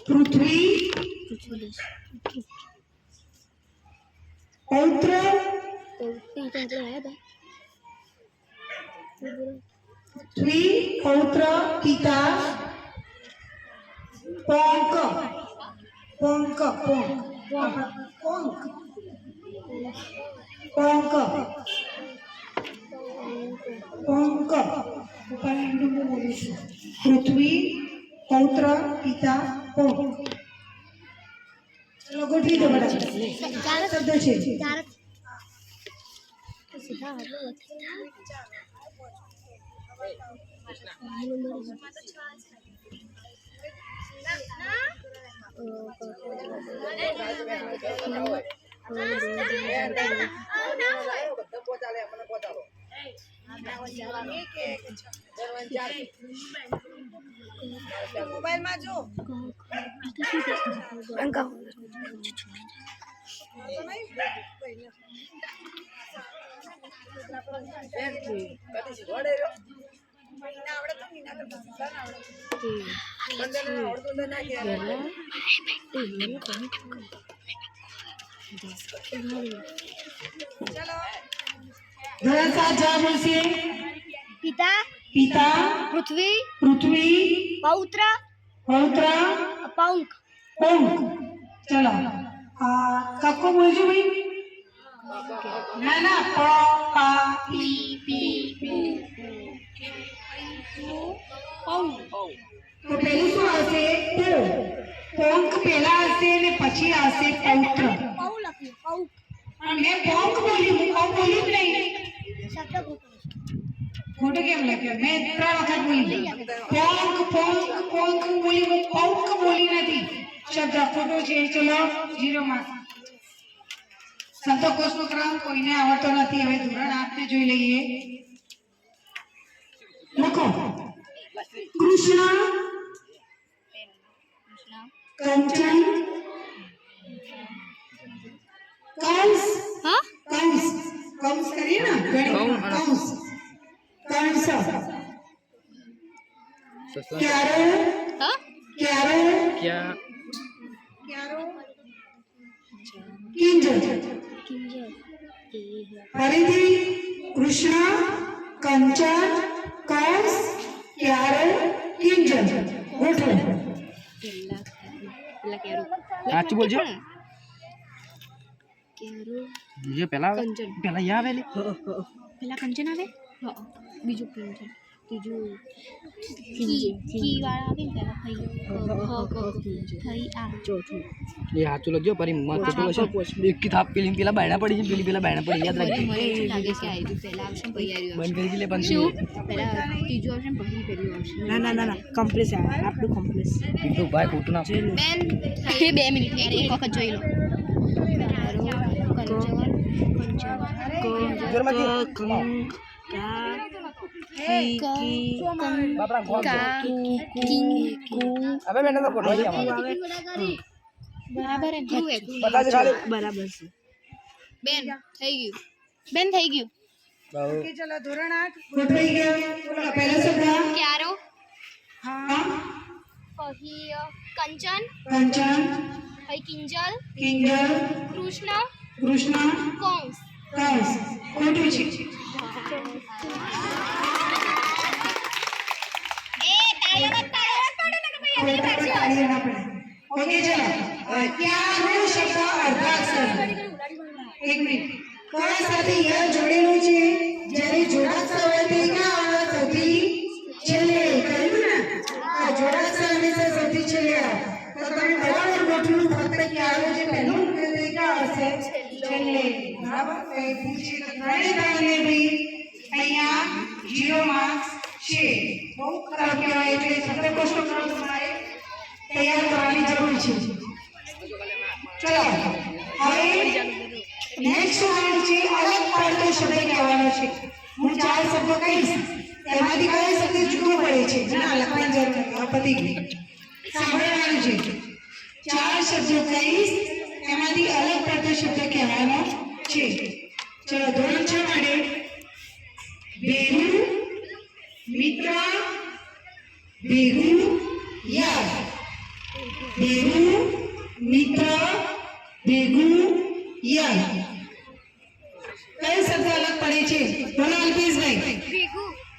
Speaker 1: પૃથ્વી પૌત્ર પૃથ્વી પૌત્ર પિતા પંક પંક પંક પંક પંક પૃથ્વી પૌત્ર પિતા પંક. ચલો ગોઠવી દો બરાબર. શબ્દ છે મોબાઈલમાં જો ધોરણ 7 જવાબ બોલશે.
Speaker 4: पिता
Speaker 1: પિતા
Speaker 4: पृथ्वी
Speaker 1: પૃથ્વી
Speaker 4: पौत्र
Speaker 1: પૌત્ર
Speaker 4: पंख
Speaker 1: પંખ. ચલો કક્કો બોલજો ભાઈ. ના ના પ પા પી પી તો પહેલું શું આવશે? પો. પોંક પહેલા આવશે અને પછી આવશે પૌત્ર. પણ મેં પોંક બોલ્યું, હું પૌ બોલ્યું જ નહીં. ખોટું કેમ લખ્યું? મેં 3 વખત બોલી. પોંક પોંક પોંક બોલી, હું પૌક બોલી નથી. શબ્દ ખોટો છે. ચલો 0 માર્ક્સ. શબ્દકોશનો ક્રમ કોઈને આવડતો નથી. હવે ધોરણ 8 ને જોઈ લઈએ. લખો. કૃષ્ણ, કંચન, કંસ, કંસ કંસ કરીએ ને કંસ, કંસ, ક્યારો, ક્યારો, ક્યારો, કિંજલ. ફરીથી કૃષ્ણ, કંચન, કંસ, ક્યારો, કિંજલ. ગોઠવો.
Speaker 2: સાચું બોલજો.
Speaker 4: કેરો
Speaker 2: જે પેલા
Speaker 4: કંચન.
Speaker 2: પેલા યા આવેલી
Speaker 4: પેલા કંચન આવે, બીજું કંચન, ત્રીજું કી વાળા આવે ને પેલા થઈ આ ચોથું
Speaker 2: એ સાચું લખજો. પરી મત ખોટું હશે. એક કી થાપ પેલી પેલા બાયણા પડી છે, પેલી પેલા બાયણા પડી. યાદ રાખજો.
Speaker 4: મને એવું લાગે કે આયુ પહેલા આવશે ને પછી આયુ
Speaker 2: બંધ કરી લે. પણ
Speaker 4: શું પહેલા ત્રીજું આવશે ને પછી પેલું આવશે.
Speaker 5: ના કમ્પ્લીટ આવે આપણું કમ્પ્લીટ.
Speaker 2: કીધું ભાઈ ખોટું ના.
Speaker 3: બેન
Speaker 4: એ 2 મિનિટ એક વખત જોઈ લો.
Speaker 2: હવે બેન તો ખોટો છે
Speaker 4: બરાબર
Speaker 2: બતા દે ખાલી.
Speaker 5: બરાબર છે.
Speaker 3: બેન થઈ ગયું.
Speaker 4: બેન થઈ ગયું.
Speaker 1: ઓકે ચલો ધોરણ 8 ગોઠવાઈ ગયો. બોલો પહેલો શબ્દ
Speaker 3: ક્યારો,
Speaker 1: હા,
Speaker 3: પછી કંચન,
Speaker 1: કંચન,
Speaker 3: પછી કિંજલ,
Speaker 1: કિંજલ,
Speaker 3: કૃષ્ણ,
Speaker 1: કૃષ્ણ,
Speaker 3: કંસ.
Speaker 1: કંસ. ખોટું છે. ઓકે ચલો ક્યારો શબ્દ અર્ધાક્ષર. એક મિનિટ. ક સાથે ય જોડેલું છે. જ્યારે જોડાક્ષર હોય તે ક્યાં આવે? સૌથી છેલ્લે. કહ્યું ને આ જોડાક્ષર હંમેશા સૌથી છેલ્લે આવે. તો તમે બરાબર ગોઠવું. ફક્ત ક્યારો જે પહેલું મૂક્યું તે ક્યાં આવશે? છેલ્લે. બરાબર. તો એ પૂછી તો ત્રણેય બી અહીંયા 0 માર્ક્સ છે. બહુ ખરાબ કહેવાય. એટલે શબ્દકોશનો ક્રમ તમારે તૈયાર કરવાની જરૂર છે. ચલો હવે નેક્સ્ટ વર્ડ છે અલગ પડતો શબ્દ કહેવાનો છે. હું 4 શબ્દો કહીશ, એમાંથી કયો શબ્દ જુદો પડે છે. ના લખવાની જરૂર નથી. આ પતી ગયું. સાંભળવાનું છે. 4 શબ્દો કહીશ, એમાંથી અલગ પડતો શબ્દ કહેવાનો છે. ચલો ધોરણ 6 માટે બેહુ, મિત્ર, બેહુ, યાર. બેહુ, મિત્ર, બેહુ, યાર. કયો શબ્દ અલગ પડે છે? બોલો અલ્પેશભાઈ.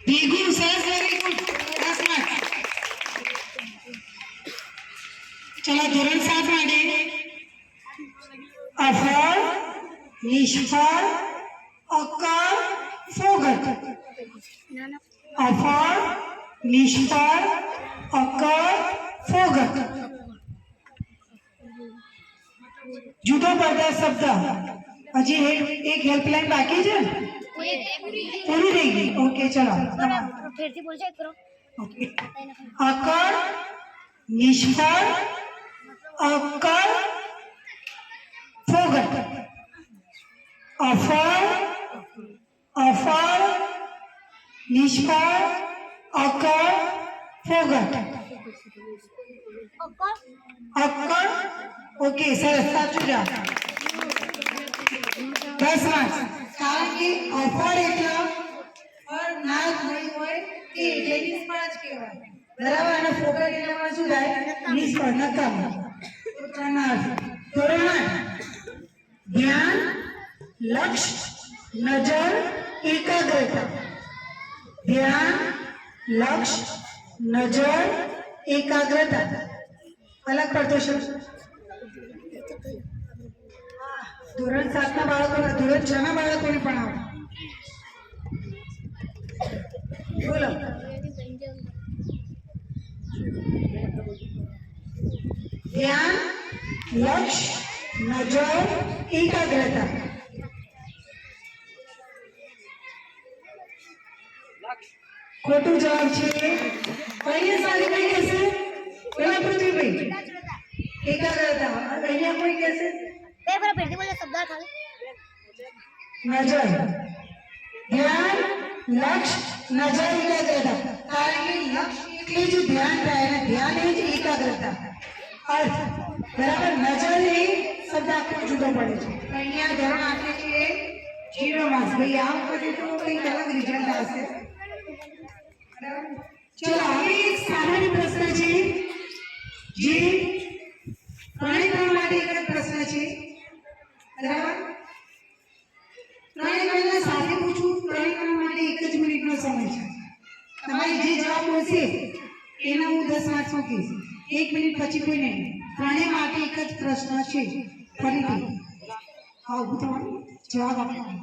Speaker 1: ભેગું. સરસ. Very good. 10 માર્ક. ચલો ધોરણ 7 માટે અફળ, નિષ્ફળ, અકળ, ફોગટ. અફળ, નિષ્ફળ, અકળ, ફોગટ. જુદો પડતા શબ્દ. હજી એક હેલ્પલાઇન બાકી છે. પૂરી થઈ ગઈ. ઓકે ચલો
Speaker 4: ફેરથી બોલજો કરો.
Speaker 1: ઓકે. અકળ, નિષ્ફળ, અકળ, ફોગટ. અફળ, અફળ, નિષ્ફળ, અકળ, ફોગટ. અકળ. ઓકે સરસ. સાચું જવાબ. 10 માર્ક્સ. કારણ કે અફળ એટલે ફળ ના થઈ હોય તે એટલે નિષ્ફળ જ કહેવાય. બરાબર. અને ફોગટ એટલે પણ શું થાય? નિષ્ફળ, નકામ. તો 3 માર્ક્સ. ધોરણ 8 ધ્યાન, લક્ષ્ય, નજર, એકાગ્રતા. ધ્યાન, લક્ષ્ય, નજર, એકાગ્રતા. અલગ પડતો શબ્દ. ધોરણ 7 ના બાળકોને, ધોરણ 6 ના બાળકોને પણ આવો. બોલો ધ્યાન, લક્ષ્ય, નજર, એકાગ્રતા. ખોટું જવાબ છે. અહીંયા સારી કઈ કહેશે? પેલા પૃથ્વીભાઈ એકાગ્રતા. અહીંયા કોઈ કહેશે નજર. ધ્યાન, લક્ષ્ય, નજર, એકાગ્રતા. કારણ કે લક્ષ્ય એટલે જ ધ્યાન થાય અને ધ્યાન એ જ એકાગ્રતા. અર્થ બરાબર. નજર એ શબ્દ આખો જુદો પડે છે. અહીંયા ધોરણ આપે છે 0 માર્ક્સ. ભાઈ આ વખતે તો કંઈક અલગ રિઝલ્ટ આવશે. ચલો હવે એક સામાન્ય પ્રશ્ન છે જે ત્રણેય માટે એક જ પ્રશ્ન છે. બરાબર. ત્રણેય સાથે પૂછું. ત્રણેય માટે એક જ મિનિટનો સમય છે. તમારે જે જવાબ મળશે એના હું 10 માર્ક્સ મૂકીશ. 1 મિનિટ પછી કોઈ નહીં. ત્રણેય માટે એક જ પ્રશ્ન છે. ફરીથી હા ઉભું થવાનું જવાબ આપવાનો.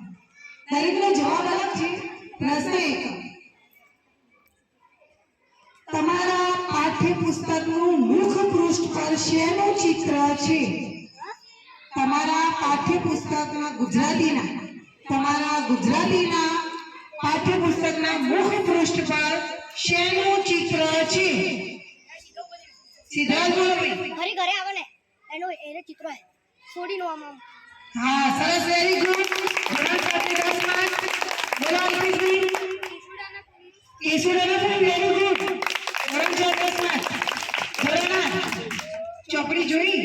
Speaker 1: દરેકનો જવાબ અલગ છે. પ્રશ્ન એક. તમારા પાઠ્યપુસ્તકનું મુખ પૃષ્ઠ પર શેનું ચિત્ર છે? તમારા પાઠ્યપુસ્તકના ગુજરાતીના પાઠ્યપુસ્તકના મુખ પૃષ્ઠ પર શેનું ચિત્ર છે? સિદ્ધાર્થ બોલો ભાઈ.
Speaker 4: ઘરે ઘરે આવે ને એને ચિત્ર હે છોડીનો આમાં.
Speaker 1: હા સરસ. Very good. ધોરણ 7 10 માર્ક્સ. બોલો અલ્પેશભાઈ. કેસુડાના ફૂલ. Very good. ધોરણ 7 10 માર્ક્સ. ધોરણ 8 ચોપડી જોઈ.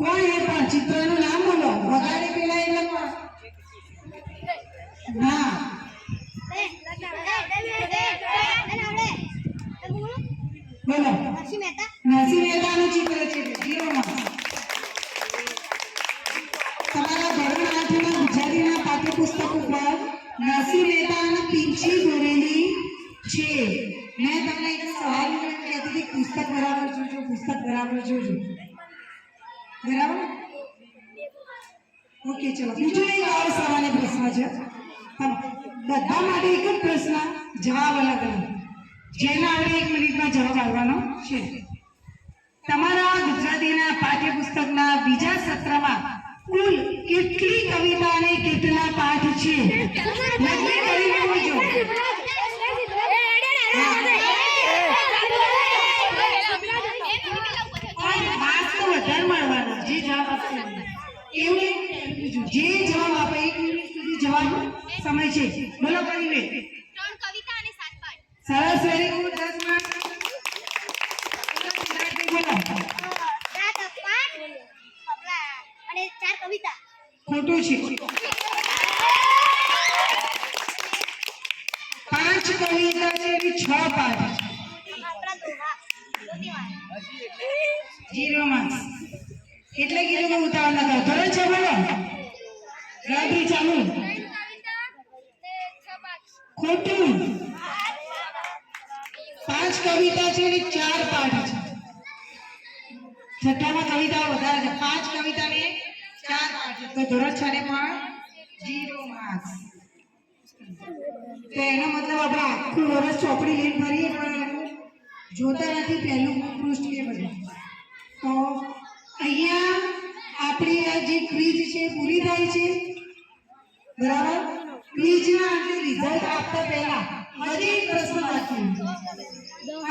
Speaker 1: કોણ એ પણ ચિત્રનું નામ બોલો. વગાડે પેલા એટલે કોણ? ના બોલો. નરસિંહ મહેતાનું ચિત્ર છે. 0 માર્ક્સ. તમારા ધોરણ 8 ના ગુજરાતીના પાઠ્યપુસ્તક ઉપર નરસિંહ મહેતાની પીંછી દોરેલી છે. મેં તમને એક સવાલ કહેતી હતી પુસ્તક બરાબર જોજો, પુસ્તક બરાબર જોજો. બરાબર. ઓકે ચલો બીજો એક આવો સામાન્ય પ્રશ્ન છે. બધા માટે એક જ પ્રશ્ન, જવાબ અલગ અલગ. જેને આપણે 1 મિનિટમાં જવાબ આપવાનો છે. તમારા ગુજરાતીના પાઠ્યપુસ્તકના બીજા સત્રમાં કુલ કેટલી કવિતા અને કેટલા પાઠ છે? નક્કી કરીને બોલજો. માર્ક્સ તો વધારે મળવાના જે જવાબ આપશે. એવું જે જવાબ આપે 1 મિનિટ સુધી જવાબ સમય છે. બોલો પરિવે.
Speaker 3: 3 કવિતા અને 7 પાઠ.
Speaker 1: સરસ. Very good. 10 માર્ક્સ. બોલો.
Speaker 4: 7 પાઠ અને 4 કવિતા.
Speaker 1: ખોટું છે. 5 કવિતા છે અને 6 પાઠ. 0 માર્ક્સ. એટલે કીધું કે ઉતાવળ ન કરો. ધોરણ 6 બોલો. ગાડી ચાલુ.
Speaker 3: 3 કવિતા ને 6 પાઠ.
Speaker 1: ખોટું. 5 કવિતા છે અને 4 પાઠ છે. છઠ્ઠામાં કવિતાઓ વધારે છે. 5 કવિતા ને 4 પાઠ છે. તો ધોરણ 6 ને પણ 0 માર્ક્સ. તો એનો મતલબ આપણે આખું વર્ષ ચોપડી લઈને ફરીએ પણ જોતા નથી પહેલું પૃષ્ઠ કે બધું. તો અહીંયા આપણી આ જે ક્વિઝ છે પૂરી થાય છે. બરાબર. ક્વિઝના આપણે રિઝલ્ટ આપતા પહેલા હજી એક પ્રશ્ન બાકી છે.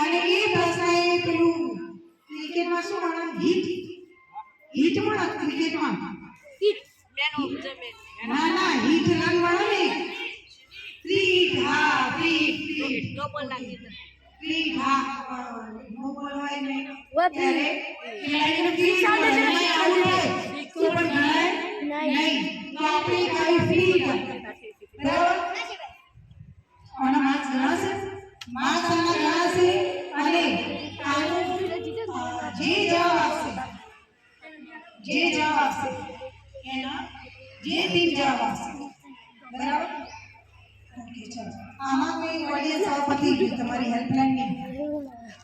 Speaker 1: અને એ પ્રશ્ન એ પેલું ક્રિકેટમાં શું ગણાય? હિટમાં ક્રિકેટમાં ના હિટ રન મળે ને. ફ્રી હા ફ્રી હા નો બોલવાય નહીં. ત્યારે ખેલાડીને ફ્રી મળે નહીં. આવું હોય તો પણ ગણાય નહીં. તો આપણે કઈ ફ્રી બરાબર. આના માર્ક્સ ગણાશે. માર્ક્સ આના ગણાશે અને જે જવાબ આપશે એના જે 3 જવાબ આપશે. બરાબર. ઓકે ચલો. આમાં કોઈ ઓડિયન્સ આવતી ગઈ તમારી હેલ્પલાઇન ની.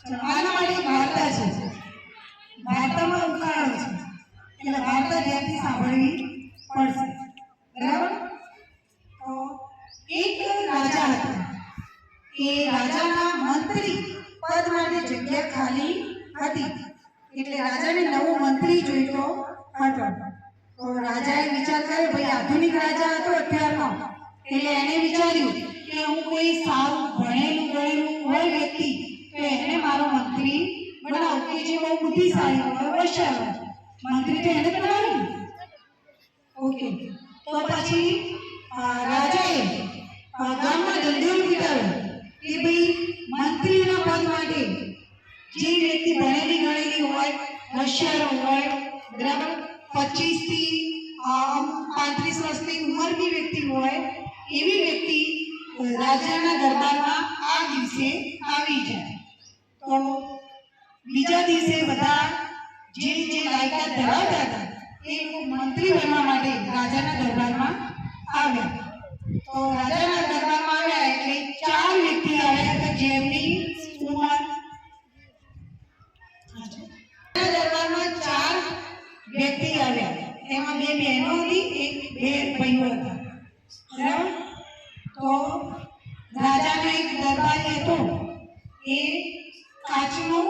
Speaker 1: ચલો આના માટે એક વાર્તા છે. બધા ધ્યાનથી સાંભળવી પડશે. બરાબર? તો એક રાજા હતા. એ રાજાના મંત્રી પદ માટે જગ્યા ખાલી હતી, એટલે રાજાને નવો મંત્રી જોઈતો હતો. તો રાજાએ વિચાર કર્યો, ભાઈ આધુનિક રાજા હતો અત્યારનો, એટલે એને વિચાર્યું કે હું કોઈ સારું ભણેલું ગણેલું હોય વ્યક્તિ તો એને મારો મંત્રી બનાવું, કે જે બહુ બુદ્ધિશાળી હોય, હોશિયાર હોય. મંત્રી તો એને બનાવ્યું. ઓકે, તો પછી રાજાએ ગામમાં ધંધો વિચાર્યો કે ભાઈ મંત્રીના પદ માટે જે વ્યક્તિ ભણેલી ગણેલી હોય, હોશિયાર હોય, બરાબર, 25 થી 35 વર્ષની ઉંમરની વ્યક્તિ હોય, એવી વ્યક્તિ રાજાના દરબારમાં આ દિવસે આવી જાય. તો બીજા દિવસે બધા જે લાયકાત ધરાવતા હતા એ મંત્રી બનવા માટે રાજાના દરબારમાં આવ્યા. તો રાજાના દરબારમાં આવ્યા એટલે 4 વ્યક્તિ આવ્યા કે જેમની ઉંમર દરબારમાં 4 વ્યક્તિ આવ્યા. એમાં 2 બહેનો હતી, 2 ભાઈઓ હતા. બરાબર? તો રાજાનો એક દરબારી હતો, એ કાચનો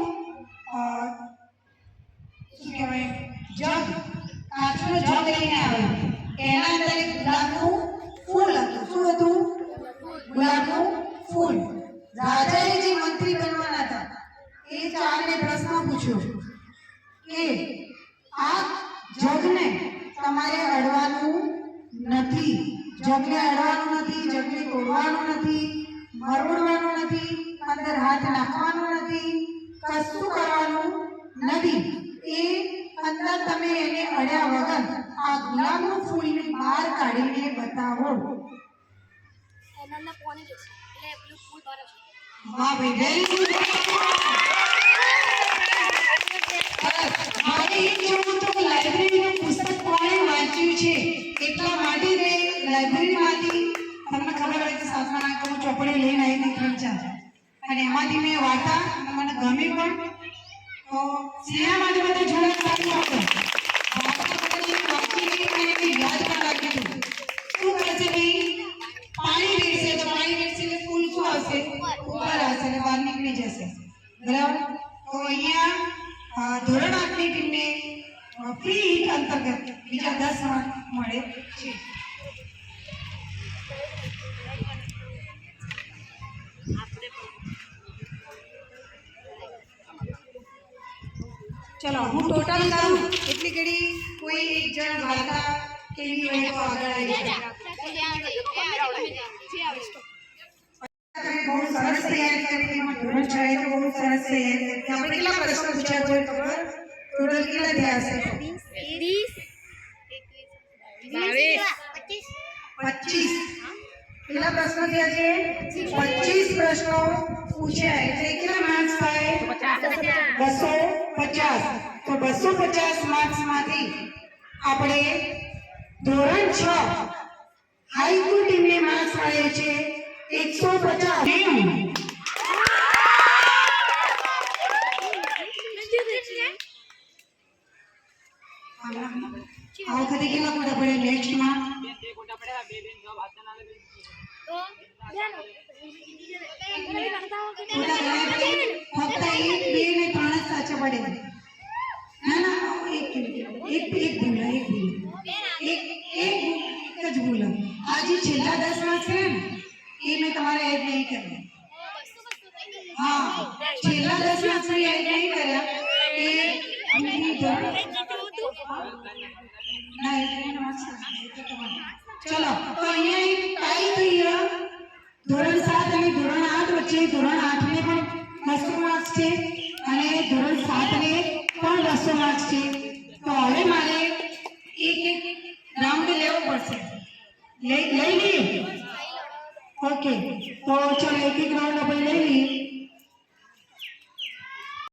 Speaker 1: શું કહેવાય જગ, કાચનો જગ લઈને આવ્યો. એના અંદર એક ગુલાબનું ફૂલ હતું. શું હતું? ગુલાબનું ફૂલ. રાજાએ જે મંત્રી બનવાના હતા એ 4ને પ્રશ્ન પૂછ્યો કે આ જગને તમારે અડવાનું નથી, જગને અડવાનું નથી, જગને તોડવાનું નથી, મરોડવાનું નથી, અંદર હાથ નાખવાનો નથી, કશું કરવાનું નથી. એ અંદર તમે એને અડ્યા વગર આ ગુલાબનું ફૂલને બહાર કાઢીને બતાવો.
Speaker 4: એના કોને જશે એટલે પેલું ફૂલ બહાર આવશે.
Speaker 1: વાહ ભાઈ, વેરી ગુડ. મારે એક જોવું તો લાઇબ્રેરીનું પુસ્તક કોણે વાંચ્યું છે, એટલા માટે મેં લાઇબ્રેરીમાંથી તમને ખબર હોય કે સાતમા નાખવાનું ચોપડી લઈને આવી હતી 3-4, અને એમાંથી મેં વાર્તા મને ગમી પણ. તો સિનેમા માટે બધા જોડે સારી વાતો યાદ પણ રાખી દીધું. શું કરશે ભાઈ? પાણી વેચશે તો પાણી વેચશે એટલે ફૂલ શું આવશે? ઉપર આવશે અને બહાર નીકળી જશે. બરાબર? તો અહીંયા ધોરણ 8ની ટીમને ફ્રી હિટ અંતર્ગત બીજા 10 માર્ક મળે છે. ચલો હું ટોટલ કરું એટલી ઘડી કોઈ એક જણ વાર્તા કેવી હોય તો આગળ આવી જાય. તમે બહુ સરસ તૈયારી કરી, ધોરણ 6 તો બહુ સરસ તૈયારી કરી. આપણે કેટલા પ્રશ્નો પૂછ્યા કોઈ ખબર? ટોટલ કેટલા થયા હશે? 25. કેટલા પ્રશ્નો થયા છે? 25 પ્રશ્નો પૂછ્યા એટલે કેટલા માર્ક્સ થાય? 250. તો 250 માર્ક્સમાંથી આપણે ધોરણ 6 હાઈસ્કૂલ ટીમને માર્ક્સ મળે છે 150. આ વખતે કેટલા ખોટા પડે નેક્સ્ટમાં? ફક્ત 1, 2 ને 3 જ સાચા પડે. ના ના, એક ભૂલ એક જ ભૂલ. આ જે છેલ્લા 10 માર્ક્સ છે ને એ મેં તમારે એડ નહીં કર્યા. હા, છેલ્લા 10 માર્ક્સ એડ નહીં કર્યા એ ચલો. તો અહીંયા એક ટાઈ થઈ ગયો. ધોરણ 7 અને ધોરણ 8 વચ્ચે ધોરણ 8 ને પણ 200 માર્ક્સ છે અને ધોરણ 7 ને પણ 200 માર્ક્સ છે. તો હવે મારે એક રાઉન્ડ લેવો પડશે. લઈ લઈએ? ઓકે, તો ચલો એક રાઉન્ડ આપણે લઈ લઈએ.